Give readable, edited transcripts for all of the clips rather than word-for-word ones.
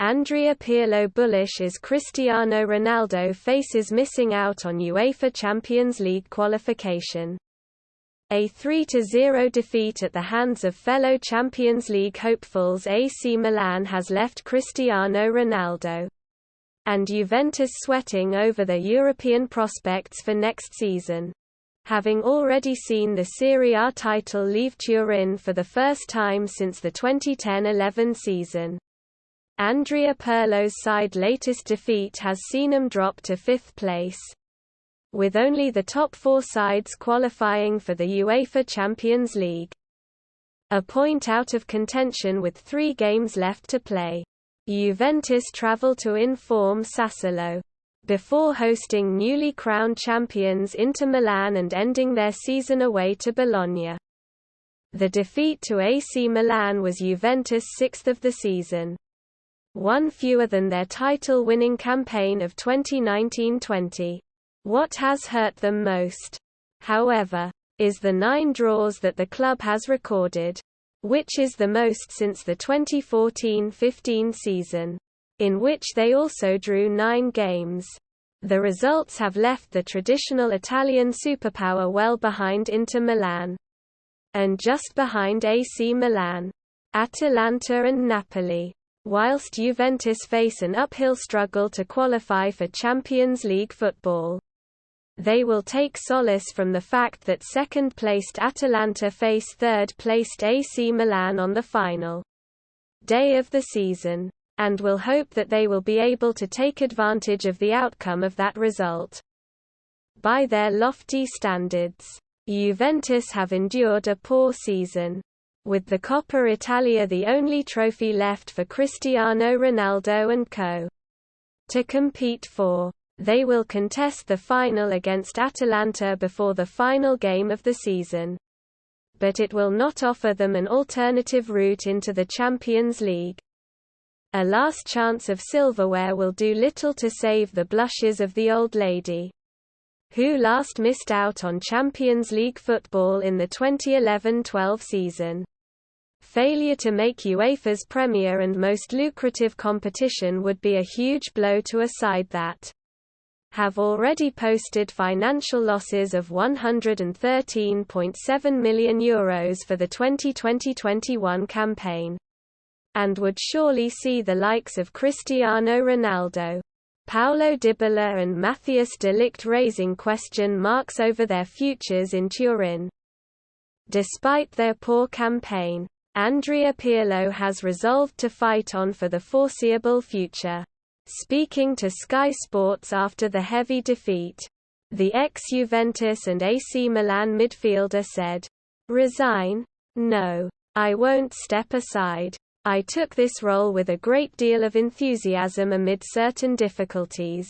Andrea Pirlo bullish as Cristiano Ronaldo faces missing out on UEFA Champions League qualification. A 3-0 defeat at the hands of fellow Champions League hopefuls AC Milan has left Cristiano Ronaldo and Juventus sweating over their European prospects for next season. Having already seen the Serie A title leave Turin for the first time since the 2010-11 season. Andrea Pirlo's side's latest defeat has seen them drop to 5th place, with only the top 4 sides qualifying for the UEFA Champions League. A point out of contention with 3 games left to play. Juventus travel to inform Sassuolo before hosting newly crowned champions Inter Milan and ending their season away to Bologna. The defeat to AC Milan was Juventus' 6th of the season, one fewer than their title-winning campaign of 2019-20. What has hurt them most, however, is the 9 draws that the club has recorded, which is the most since the 2014-15 season, in which they also drew 9 games. The results have left the traditional Italian superpower well behind Inter Milan, and just behind AC Milan, Atalanta and Napoli, whilst Juventus face an uphill struggle to qualify for Champions League football. They will take solace from the fact that second-placed Atalanta face third-placed AC Milan on the final day of the season, and will hope that they will be able to take advantage of the outcome of that result. By their lofty standards, Juventus have endured a poor season, with the Coppa Italia the only trophy left for Cristiano Ronaldo and co. to compete for. They will contest the final against Atalanta before the final game of the season, but it will not offer them an alternative route into the Champions League. A last chance of silverware will do little to save the blushes of the old lady, who last missed out on Champions League football in the 2011-12 season. Failure to make UEFA's premier and most lucrative competition would be a huge blow to a side that have already posted financial losses of €113.7 million for the 2020-21 campaign, and would surely see the likes of Cristiano Ronaldo, Paulo Dybala and Matthias de Ligt raising question marks over their futures in Turin. Despite their poor campaign, Andrea Pirlo has resolved to fight on for the foreseeable future. Speaking to Sky Sports after the heavy defeat, the ex-Juventus and AC Milan midfielder said, "Resign? No. I won't step aside. I took this role with a great deal of enthusiasm amid certain difficulties.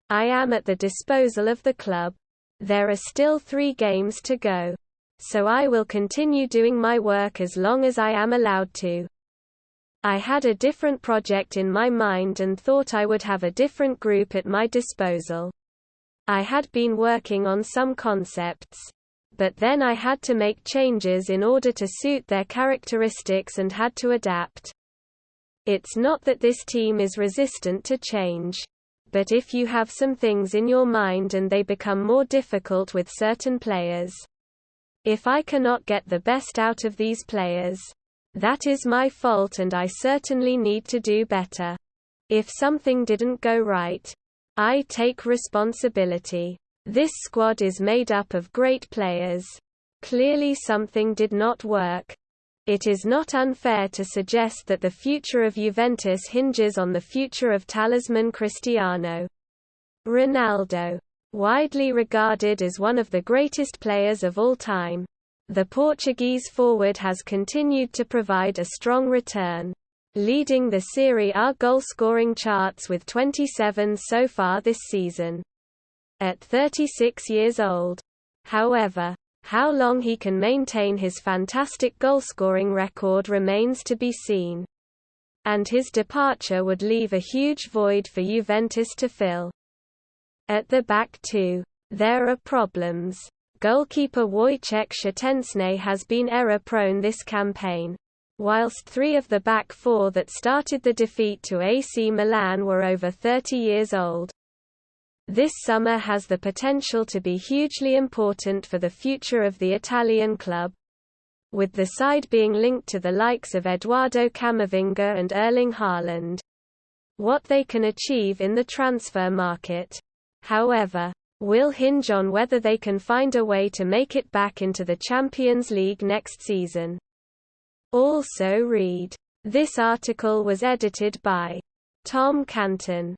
I am at the disposal of the club. There are still 3 games to go. So I will continue doing my work as long as I am allowed to. I had a different project in my mind and thought I would have a different group at my disposal. I had been working on some concepts, but then I had to make changes in order to suit their characteristics and had to adapt. It's not that this team is resistant to change, but if you have some things in your mind and they become more difficult with certain players. If I cannot get the best out of these players, that is my fault and I certainly need to do better. If something didn't go right, I take responsibility. This squad is made up of great players. Clearly something did not work. It is not unfair to suggest that the future of Juventus hinges on the future of talisman Cristiano Ronaldo. Widely regarded as one of the greatest players of all time, the Portuguese forward has continued to provide a strong return, leading the Serie A goal-scoring charts with 27 so far this season. At 36 years old, however, how long he can maintain his fantastic goal-scoring record remains to be seen, and his departure would leave a huge void for Juventus to fill. At the back too, there are problems. Goalkeeper Wojciech Szczęsny has been error-prone this campaign. whilst 3 of the back 4 that started the defeat to AC Milan were over 30 years old. This summer has the potential to be hugely important for the future of the Italian club, with the side being linked to the likes of Edoardo Camavinga and Erling Haaland. What they can achieve in the transfer market, however, will hinge on whether they can find a way to make it back into the Champions League next season. Also read. This article was edited by Tom Canton.